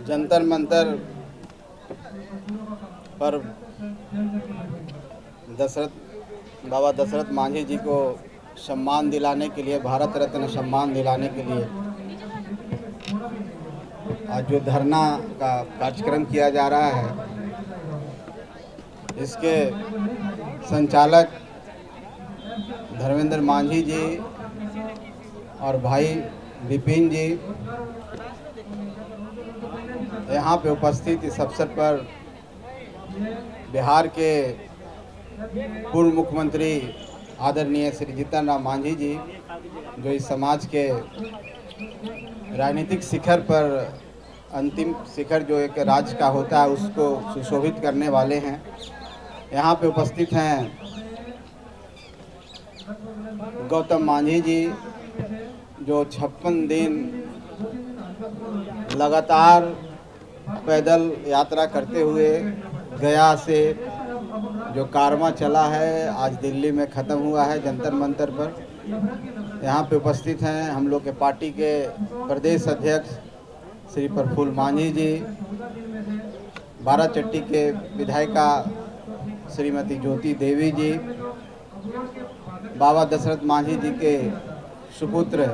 जंतर मंतर पर बाबा दशरथ मांझी जी को सम्मान दिलाने के लिए, भारत रत्न सम्मान दिलाने के लिए आज जो धरना का कार्यक्रम किया जा रहा है, इसके संचालक धर्मेंद्र मांझी जी और भाई विपिन जी यहाँ पे उपस्थित इस अवसर पर बिहार के पूर्व मुख्यमंत्री आदरणीय श्री जीतन राम मांझी जी, जो इस समाज के राजनीतिक शिखर पर अंतिम शिखर जो एक राज्य का होता है उसको सुशोभित करने वाले हैं, यहाँ पे उपस्थित हैं गौतम मांझी जी, जो 56 दिन लगातार पैदल यात्रा करते हुए गया से जो कारवां चला है, आज दिल्ली में ख़त्म हुआ है जंतर मंतर पर। यहाँ पे उपस्थित हैं हम लोग के पार्टी के प्रदेश अध्यक्ष श्री प्रफुल्ल मांझी जी, बाराचट्टी के विधायिका श्रीमती ज्योति देवी जी, बाबा दशरथ मांझी जी के सुपुत्र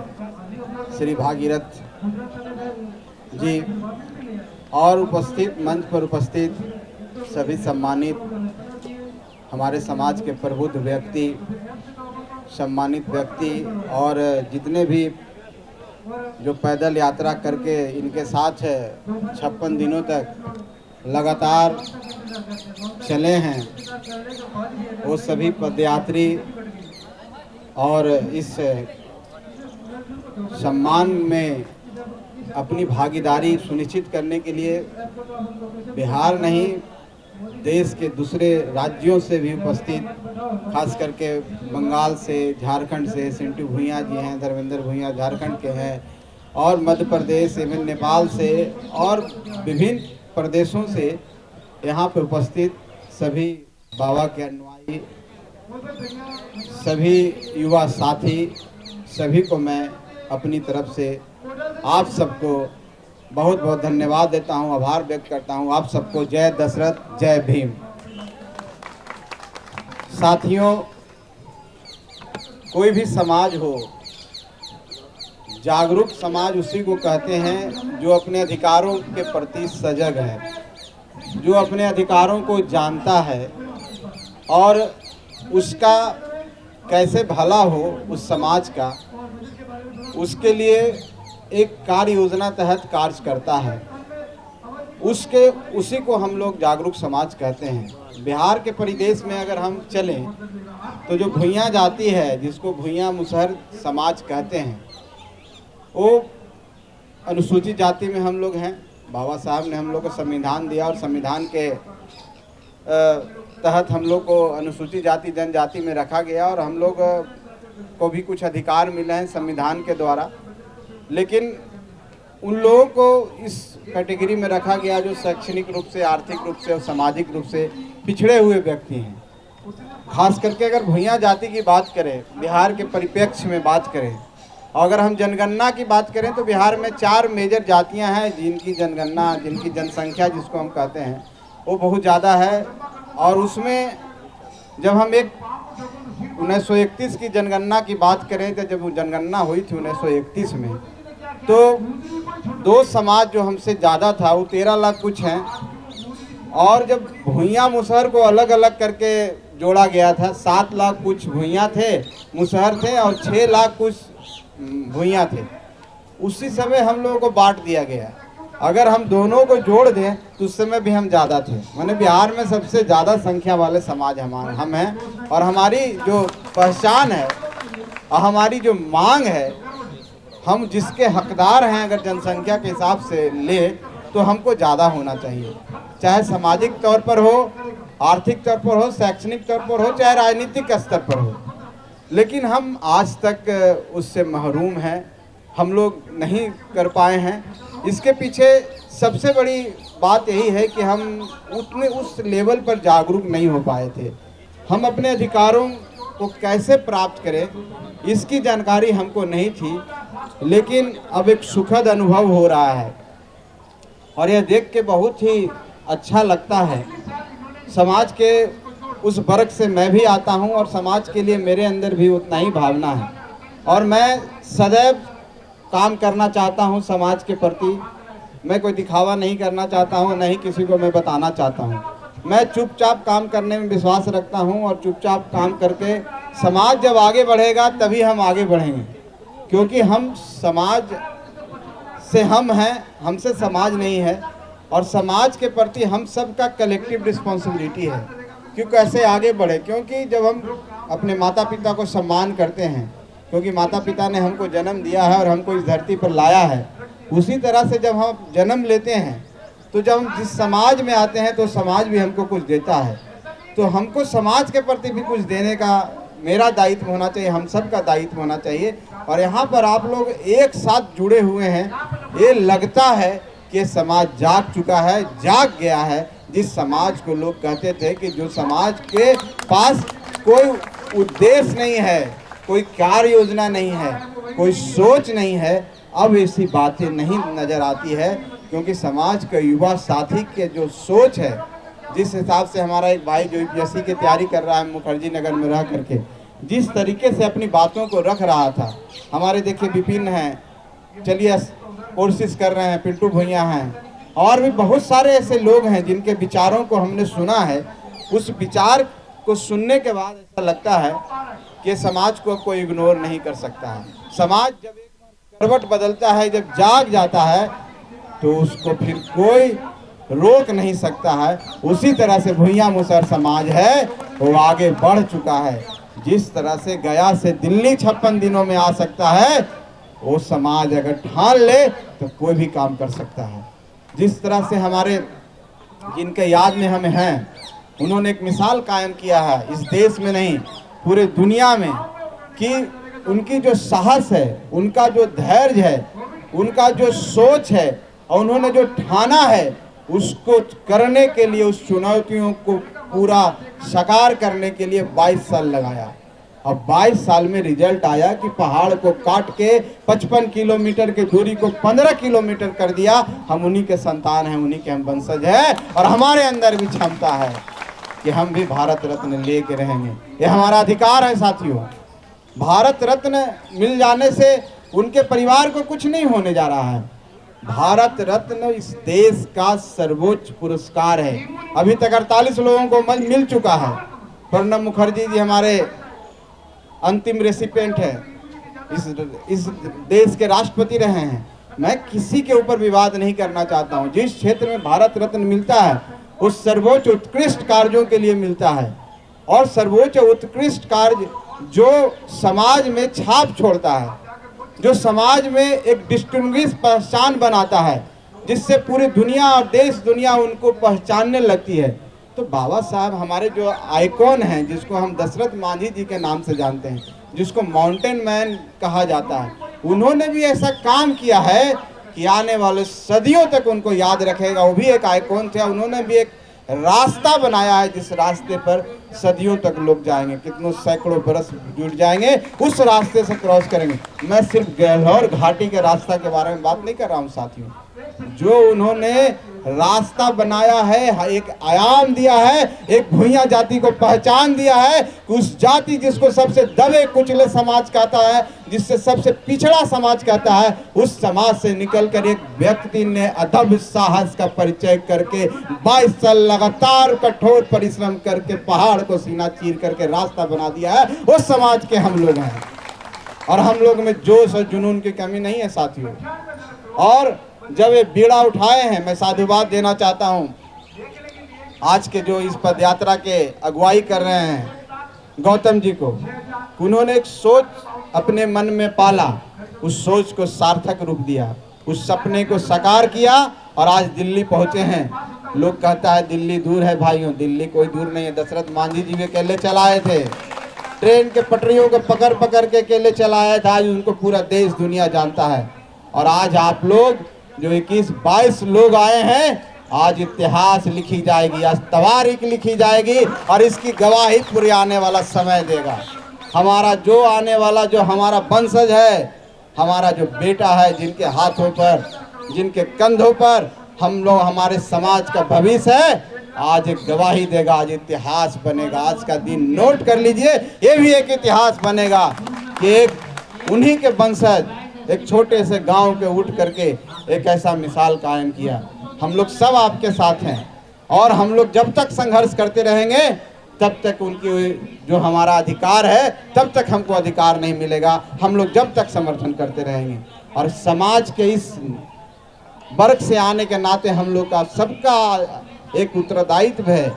श्री भागीरथ जी और उपस्थित मंच पर उपस्थित सभी सम्मानित हमारे समाज के प्रबुद्ध व्यक्ति, सम्मानित व्यक्ति और जितने भी जो पैदल यात्रा करके इनके साथ है 56 दिनों तक लगातार चले हैं, वो सभी पदयात्री और इस सम्मान में अपनी भागीदारी सुनिश्चित करने के लिए बिहार नहीं देश के दूसरे राज्यों से भी उपस्थित, खास करके बंगाल से, झारखंड से सिंटू भुइयाँ जी हैं, धर्मेंद्र भुइयाँ झारखंड के हैं, और मध्य प्रदेश एवं नेपाल से और विभिन्न प्रदेशों से यहाँ पर उपस्थित सभी बाबा के अनुयायी, सभी युवा साथी, सभी को मैं अपनी तरफ से आप सबको बहुत बहुत धन्यवाद देता हूं, आभार व्यक्त करता हूं। आप सबको जय दशरथ, जय भीम। साथियों, कोई भी समाज हो, जागरूक समाज उसी को कहते हैं जो अपने अधिकारों के प्रति सजग है, जो अपने अधिकारों को जानता है और उसका कैसे भला हो उस समाज का, उसके लिए एक कार्य योजना तहत कार्य करता है, उसी को हम लोग जागरूक समाज कहते हैं। बिहार के परिदेश में अगर हम चलें तो जो भुइयाँ जाति है, जिसको भुइयाँ मुसहर समाज कहते हैं, वो अनुसूचित जाति में हम लोग हैं। बाबा साहब ने हम लोग को संविधान दिया और संविधान के तहत हम लोग को अनुसूचित जाति जनजाति में रखा गया और हम लोग को भी कुछ अधिकार मिले हैं संविधान के द्वारा, लेकिन उन लोगों को इस कैटेगरी में रखा गया जो शैक्षणिक रूप से, आर्थिक रूप से और सामाजिक रूप से पिछड़े हुए व्यक्ति हैं। खास करके अगर भुइयाँ जाति की बात करें, बिहार के परिप्रेक्ष्य में बात करें, और अगर हम जनगणना की बात करें तो बिहार में 4 मेजर जातियां हैं जिनकी जनगणना, जिनकी जनसंख्या जिसको हम कहते हैं वो बहुत ज़्यादा है। और उसमें जब हम एक 1931 की जनगणना की बात करें तो जब वो जनगणना हुई थी 1931 में, तो 2 समाज जो हमसे ज़्यादा था वो 13 लाख कुछ हैं, और जब भुइयाँ मुसहर को अलग अलग करके जोड़ा गया था, 7 लाख कुछ भुइयाँ थे, मुसहर थे, और 6 लाख कुछ भुइयाँ थे। उसी समय हम लोगों को बांट दिया गया। अगर हम दोनों को जोड़ दें तो उस समय भी हम ज़्यादा थे, माने बिहार में सबसे ज़्यादा संख्या वाले समाज हम हैं। और हमारी जो पहचान है और हमारी जो मांग है, हम जिसके हकदार हैं अगर जनसंख्या के हिसाब से ले तो हमको ज़्यादा होना चाहिए, चाहे सामाजिक तौर पर हो, आर्थिक तौर पर हो, शैक्षणिक तौर पर हो, चाहे राजनीतिक स्तर पर हो। लेकिन हम आज तक उससे महरूम हैं, हम लोग नहीं कर पाए हैं। इसके पीछे सबसे बड़ी बात यही है कि हम उतने उस लेवल पर जागरूक नहीं हो पाए थे। हम अपने अधिकारों को कैसे प्राप्त करें इसकी जानकारी हमको नहीं थी, लेकिन अब एक सुखद अनुभव हो रहा है। और यह देख के बहुत ही अच्छा लगता है। समाज के उस वर्ग से मैं भी आता हूं और समाज के लिए मेरे अंदर भी उतना ही भावना है और मैं सदैव काम करना चाहता हूं समाज के प्रति। मैं कोई दिखावा नहीं करना चाहता हूं, नहीं किसी को मैं बताना चाहता हूं। मैं चुपचाप काम करने में विश्वास रखता हूं और चुपचाप काम करके समाज जब आगे बढ़ेगा तभी हम आगे बढ़ेंगे, क्योंकि हम समाज से हम हैं, हमसे समाज नहीं है। और समाज के प्रति हम सब का कलेक्टिव रिस्पॉन्सिबिलिटी है कि कैसे आगे बढ़े। क्योंकि जब हम अपने माता पिता को सम्मान करते हैं, क्योंकि माता पिता ने हमको जन्म दिया है और हमको इस धरती पर लाया है, उसी तरह से जब हम जन्म लेते हैं तो जब हम जिस समाज में आते हैं तो समाज भी हमको कुछ देता है। तो हमको समाज के प्रति भी कुछ देने का मेरा दायित्व होना चाहिए, हम सब का दायित्व होना चाहिए। और यहाँ पर आप लोग एक साथ जुड़े हुए हैं, ये लगता है कि समाज जाग चुका है, जाग गया है। जिस समाज को लोग कहते थे कि जो समाज के पास कोई उद्देश्य नहीं है, कोई कार्य योजना नहीं है, कोई सोच नहीं है, अब ऐसी बातें नहीं नज़र आती है। क्योंकि समाज का युवा साथी के जो सोच है, जिस हिसाब से हमारा एक भाई जो यूपीएससी की तैयारी कर रहा है मुखर्जी नगर में रह करके, जिस तरीके से अपनी बातों को रख रहा था, हमारे देखिए विपिन हैं, चलिए कोशिश कर रहे हैं, पिंटू भैया हैं, और भी बहुत सारे ऐसे लोग हैं जिनके विचारों को हमने सुना है। उस विचार को सुनने के बाद ऐसा लगता है कि समाज को कोई इग्नोर नहीं कर सकता है। समाज जब एक बार करवट बदलता है, जब जाग जाता है, तो उसको फिर कोई रोक नहीं सकता है। उसी तरह से भुइयां मुसहर समाज है, वो आगे बढ़ चुका है। जिस तरह से गया से दिल्ली 56 दिनों में आ सकता है, वो समाज अगर ठान ले तो कोई भी काम कर सकता है। जिस तरह से हमारे जिनके याद में हम हैं, उन्होंने एक मिसाल कायम किया है इस देश में नहीं पूरे दुनिया में, कि उनकी जो साहस है, उनका जो धैर्य है, उनका जो सोच है, और उन्होंने जो ठाना है उसको करने के लिए, उस चुनौतियों को पूरा साकार करने के लिए 22 साल लगाया। अब 22 साल में रिजल्ट आया कि पहाड़ को काट के 55 किलोमीटर की दूरी को 15 किलोमीटर कर दिया। हम उन्हीं के संतान हैं, उन्हीं के हम वंशज हैं, और हमारे अंदर भी क्षमता है कि हम भी भारत रत्न लेके रहेंगे। ये हमारा अधिकार है साथियों। भारत रत्न मिल जाने से उनके परिवार को कुछ नहीं होने जा रहा है। भारत रत्न इस देश का सर्वोच्च पुरस्कार है। अभी तक 48 लोगों को मिल चुका है। प्रणब मुखर्जी जी हमारे अंतिम रेसिपिएंट है, इस देश के राष्ट्रपति रहे हैं। मैं किसी के ऊपर विवाद नहीं करना चाहता हूं। जिस क्षेत्र में भारत रत्न मिलता है उस सर्वोच्च उत्कृष्ट कार्यों के लिए मिलता है, और सर्वोच्च उत्कृष्ट कार्य जो समाज में छाप छोड़ता है, जो समाज में एक डिस्टिंग्विश पहचान बनाता है, जिससे पूरी दुनिया और देश दुनिया उनको पहचानने लगती है। तो बाबा साहब हमारे जो आइकॉन हैं, जिसको हम दशरथ मांझी जी के नाम से जानते हैं, जिसको माउंटेन मैन कहा जाता है, उन्होंने भी ऐसा काम किया है कि आने वाले सदियों तक उनको याद रखेगा। वो भी एक आइकॉन थे। उन्होंने भी एक रास्ता बनाया है जिस रास्ते पर सदियों तक लोग जाएंगे, कितनों सैकड़ों बरस जुट जाएंगे, उस रास्ते से क्रॉस करेंगे। मैं सिर्फ गहलोर घाटी के रास्ता के बारे में बात नहीं कर रहा हूँ साथियों। जो उन्होंने रास्ता बनाया है, एक आयाम दिया है, एक भुइयां जाति को पहचान दिया है, उस जाति जिसको सबसे दबे कुचले समाज कहता है, जिससे सबसे पिछड़ा समाज कहता है, उस समाज से निकलकर एक व्यक्ति ने अदब साहस का परिचय करके 22 साल लगातार कठोर परिश्रम करके पहाड़ को सीना चीर करके रास्ता बना दिया है। उस समाज के हम लोग हैं, और हम लोग में जोश और जुनून की कमी नहीं है साथियों। और जब ये बीड़ा उठाए हैं, मैं साधुवाद देना चाहता हूं आज के जो इस पद यात्रा के अगुवाई कर रहे हैं गौतम जी को। उन्होंने एक सोच अपने मन में पाला, उस सोच को सार्थक रूप दिया, उस सपने को साकार किया, और आज दिल्ली पहुंचे हैं। लोग कहता है दिल्ली दूर है। भाइयों, दिल्ली कोई दूर नहीं है। दशरथ मांझी जी भी अकेले चलाए थे, ट्रेन के पटरियों को पकड़ पकड़ के अकेले चलाया था। आज उनको पूरा देश दुनिया जानता है। और आज आप लोग जो 21-22 लोग आए हैं, आज इतिहास लिखी जाएगी, आज तवारीख लिखी जाएगी, और इसकी गवाही पूरे आने वाला समय देगा। हमारा जो आने वाला जो हमारा वंशज है, हमारा जो बेटा है, जिनके हाथों पर, जिनके कंधों पर हम लोग, हमारे समाज का भविष्य है, आज एक गवाही देगा, आज इतिहास बनेगा। आज का दिन नोट कर लीजिए, ये भी एक इतिहास बनेगा कि एक उन्हीं के वंशज एक छोटे से गांव के उठ करके एक ऐसा मिसाल कायम किया। हम लोग सब आपके साथ हैं और हम लोग जब तक संघर्ष करते रहेंगे तब तक उनकी जो हमारा अधिकार है तब तक हमको अधिकार नहीं मिलेगा। हम लोग जब तक समर्थन करते रहेंगे और समाज के इस वर्ग से आने के नाते हम लोग का सबका एक उत्तरदायित्व है।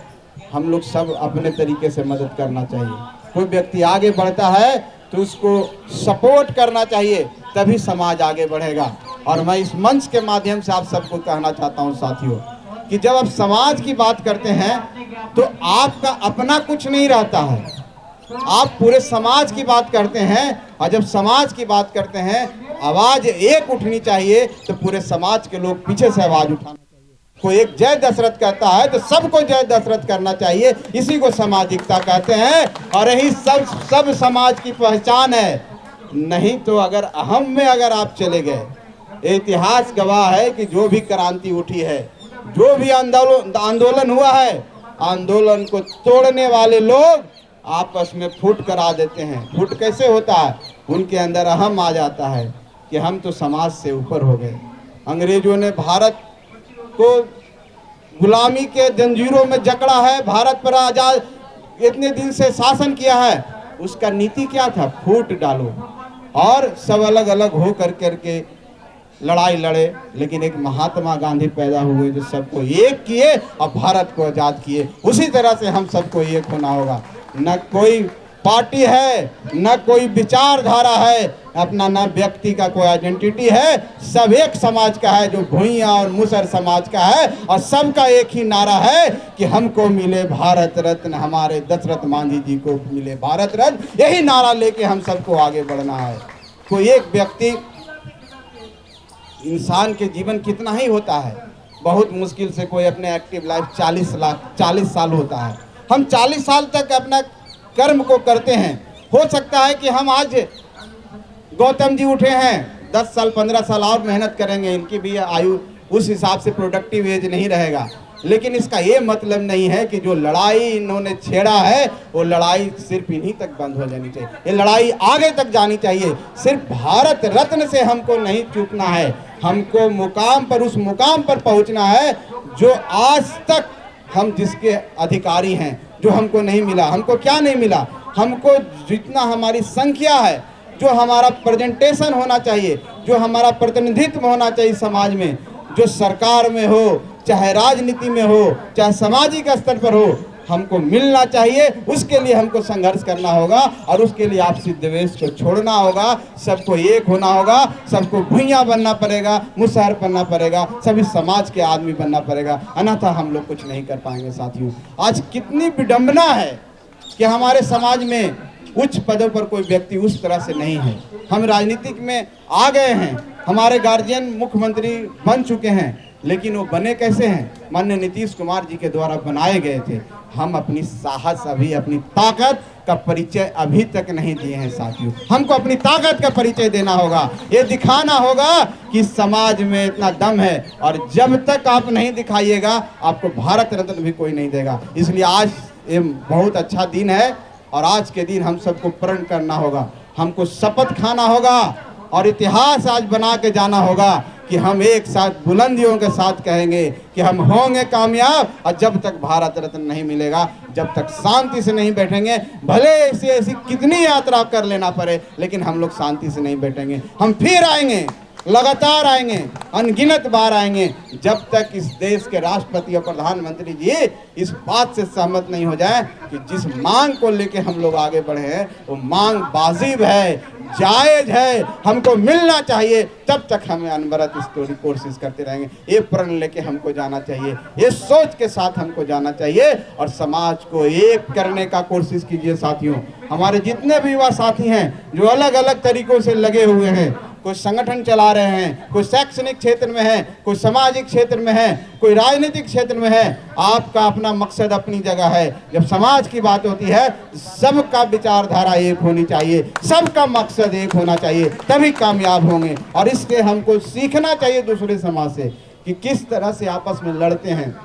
हम लोग सब अपने तरीके से मदद करना चाहिए। कोई व्यक्ति आगे बढ़ता है तो उसको सपोर्ट करना चाहिए, तभी समाज आगे बढ़ेगा। और मैं इस मंच के माध्यम से आप सबको कहना चाहता हूं साथियों कि जब आप समाज की बात करते हैं तो आपका अपना कुछ नहीं रहता है, आप पूरे समाज की बात करते हैं। और जब समाज की बात करते हैं, आवाज एक उठनी चाहिए तो पूरे समाज के लोग पीछे से आवाज उठाना चाहिए। कोई एक जय दशरथ कहता है तो सबको जय दशरथ करना चाहिए, इसी को सामाजिकता कहते हैं और यही सब समाज की पहचान है। नहीं तो अगर अहम में अगर आप चले गए, इतिहास गवाह है कि जो भी क्रांति उठी है, जो भी आंदोलन हुआ है, आंदोलन को तोड़ने वाले लोग आपस में फूट करा देते हैं। फूट कैसे होता है? उनके अंदर अहम आ जाता है कि हम तो समाज से ऊपर हो गए। अंग्रेजों ने भारत को गुलामी के जंजीरों में जकड़ा है, भारत पर आजाद इतने दिन से शासन किया है। उसका नीति क्या था? फूट डालो और सब अलग अलग हो करके लड़ाई लड़े। लेकिन एक महात्मा गांधी पैदा हुए जो सबको एक किए और भारत को आजाद किए। उसी तरह से हम सबको एक होना होगा। न कोई पार्टी है, न कोई विचारधारा है अपना, न व्यक्ति का कोई आइडेंटिटी है, सब एक समाज का है जो भुइयां और मुसर समाज का है। और सबका एक ही नारा है कि हमको मिले भारत रत्न, हमारे दशरथ मांझी जी को मिले भारत रत्न। यही नारा लेके हम सबको आगे बढ़ना है। कोई एक व्यक्ति, इंसान के जीवन कितना ही होता है, बहुत मुश्किल से कोई अपने एक्टिव लाइफ 40 साल होता है। हम 40 साल तक अपना कर्म को करते हैं। हो सकता है कि हम आज गौतम जी उठे हैं, 10 साल 15 साल और मेहनत करेंगे, इनकी भी आयु उस हिसाब से प्रोडक्टिव एज नहीं रहेगा। लेकिन इसका ये मतलब नहीं है कि जो लड़ाई इन्होंने छेड़ा है वो लड़ाई सिर्फ इन्हीं तक बंद हो जानी चाहिए। ये लड़ाई आगे तक जानी चाहिए। सिर्फ भारत रत्न से हमको नहीं चूकना है, हमको मुकाम पर, उस मुकाम पर पहुंचना है जो आज तक हम जिसके अधिकारी हैं, जो हमको नहीं मिला। हमको क्या नहीं मिला? हमको जितना हमारी संख्या है, जो हमारा प्रेजेंटेशन होना चाहिए, जो हमारा प्रतिनिधित्व होना चाहिए समाज में, जो सरकार में हो, चाहे राजनीति में हो, चाहे सामाजिक स्तर पर हो, हमको मिलना चाहिए। उसके लिए हमको संघर्ष करना होगा और उसके लिए आपसी द्वेष को छोड़ना होगा। सबको एक होना होगा, सबको भुइयां बनना पड़ेगा, मुसहर बनना पड़ेगा, सभी समाज के आदमी बनना पड़ेगा, अन्यथा हम लोग कुछ नहीं कर पाएंगे। साथियों, आज कितनी विडंबना है कि हमारे समाज में उच्च पदों पर कोई व्यक्ति उस तरह से नहीं है। हम राजनीतिक में आ गए हैं, हमारे गार्जियन मुख्यमंत्री बन चुके हैं, लेकिन वो बने कैसे हैं? माननीय नीतीश कुमार जी के द्वारा बनाए गए थे। हम अपनी साहस, अभी अपनी ताकत का परिचय अभी तक नहीं दिए हैं। साथियों, हमको अपनी ताकत का परिचय देना होगा, ये दिखाना होगा कि समाज में इतना दम है। और जब तक आप नहीं दिखाइएगा, आपको भारत रत्न भी कोई नहीं देगा। इसलिए आज ये बहुत अच्छा दिन है और आज के दिन हम सबको प्रण करना होगा, हमको शपथ खाना होगा और इतिहास आज बना के जाना होगा कि हम एक साथ बुलंदियों के साथ कहेंगे कि हम होंगे कामयाब। और जब तक भारत रत्न नहीं मिलेगा, जब तक शांति से नहीं बैठेंगे, भले ऐसी कितनी यात्रा कर लेना पड़े, लेकिन हम लोग शांति से नहीं बैठेंगे। हम फिर आएंगे, लगातार आएंगे, अनगिनत बार आएंगे, जब तक इस देश के राष्ट्रपति और प्रधानमंत्री जी इस बात से सहमत नहीं हो जाए कि जिस मांग को लेके हम लोग आगे बढ़े हैं वो मांग वाजिब है, जायज है, हमको मिलना चाहिए। तब तक हमें अनवरत इस कोशिश करते रहेंगे। ये प्रण लेके हमको जाना चाहिए, ये सोच के साथ हमको जाना चाहिए और समाज को एक करने का कोशिश कीजिए। साथियों, हमारे जितने भी युवा साथी हैं जो अलग अलग तरीकों से लगे हुए हैं, कोई संगठन चला रहे हैं, कोई शैक्षणिक क्षेत्र में है, कोई सामाजिक क्षेत्र में है, कोई राजनीतिक क्षेत्र में है, आपका अपना मकसद अपनी जगह है। जब समाज की बात होती है, सबका विचारधारा एक होनी चाहिए, सबका मकसद एक होना चाहिए, तभी कामयाब होंगे। और इसके हमको सीखना चाहिए दूसरे समाज से कि किस तरह से आपस में लड़ते हैं,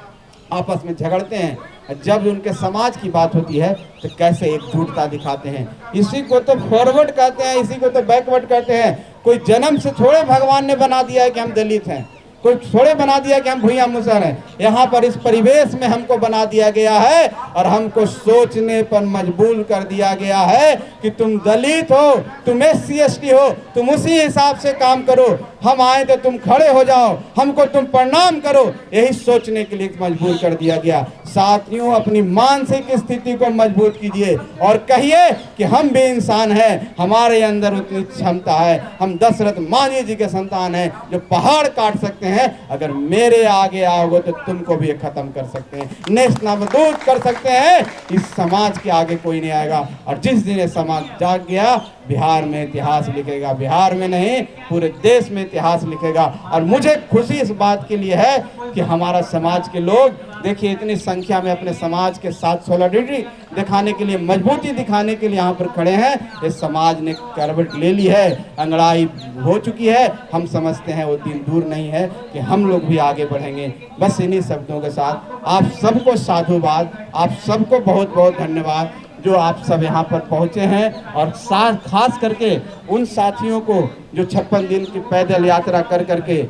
आपस में झगड़ते हैं, जब उनके समाज की बात होती है तो कैसे एकजुटता दिखाते हैं। इसी को तो फॉरवर्ड कहते हैं, इसी को तो बैकवर्ड कहते हैं। कोई जन्म से थोड़े भगवान ने बना दिया है कि हम दलित हैं, कोई थोड़े बना दिया कि हम भूया मुसहर हैं। यहाँ पर इस परिवेश में हमको बना दिया गया है और हमको सोचने पर मजबूर कर दिया गया है कि तुम दलित हो, तुम SC/ST हो, तुम उसी हिसाब से काम करो। हम आए तो तुम खड़े हो जाओ, हमको तुम प्रणाम करो, यही सोचने के लिए मजबूर कर दिया गया। साथियों, अपनी मानसिक स्थिति को मजबूत कीजिए और कहिए कि हम भी इंसान हैं, हमारे अंदर उतनी क्षमता है। हम दशरथ मांझी जी के संतान हैं जो पहाड़ काट सकते हैं। अगर मेरे आगे आओगे तो तुमको भी खत्म कर सकते हैं, नेस्तनाबूद कर सकते हैं। इस समाज के आगे कोई नहीं आएगा। और जिस दिन ये समाज जाग गया, बिहार में इतिहास लिखेगा, बिहार में नहीं पूरे देश में इतिहास लिखेगा। और मुझे खुशी इस बात के लिए है कि हमारा समाज के लोग देखिए इतनी संख्या में अपने समाज के साथ सॉलिडेरिटी दिखाने के लिए, मजबूती दिखाने के लिए यहाँ पर खड़े हैं। इस समाज ने करवट ले ली है, अंगड़ाई हो चुकी है। हम समझते हैं वो दिन दूर नहीं है कि हम लोग भी आगे बढ़ेंगे। बस इन्हीं शब्दों के साथ आप सबको साधुवाद, आप सबको बहुत बहुत धन्यवाद जो आप सब यहाँ पर पहुँचे हैं। और साथ खास करके उन साथियों को जो 56 दिन की पैदल यात्रा कर करके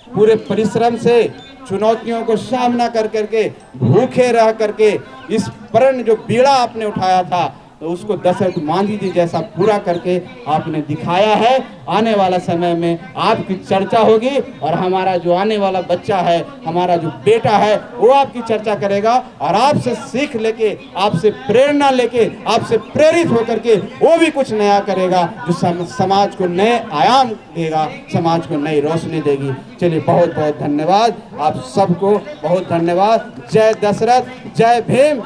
पूरे परिश्रम से चुनौतियों को सामना कर करके भूखे रह करके इस प्रण जो बीड़ा आपने उठाया था तो उसको दशरथ मांझी जी जैसा पूरा करके आपने दिखाया है। आने वाला समय में आपकी चर्चा होगी और हमारा जो आने वाला बच्चा है, हमारा जो बेटा है, वो आपकी चर्चा करेगा और आपसे सीख लेके, आपसे प्रेरणा लेके, आपसे प्रेरित होकर के वो भी कुछ नया करेगा जो समाज को नए आयाम देगा, समाज को नई रोशनी देगी। चलिए, बहुत बहुत धन्यवाद आप सबको, बहुत धन्यवाद। जय दशरथ, जय भीम।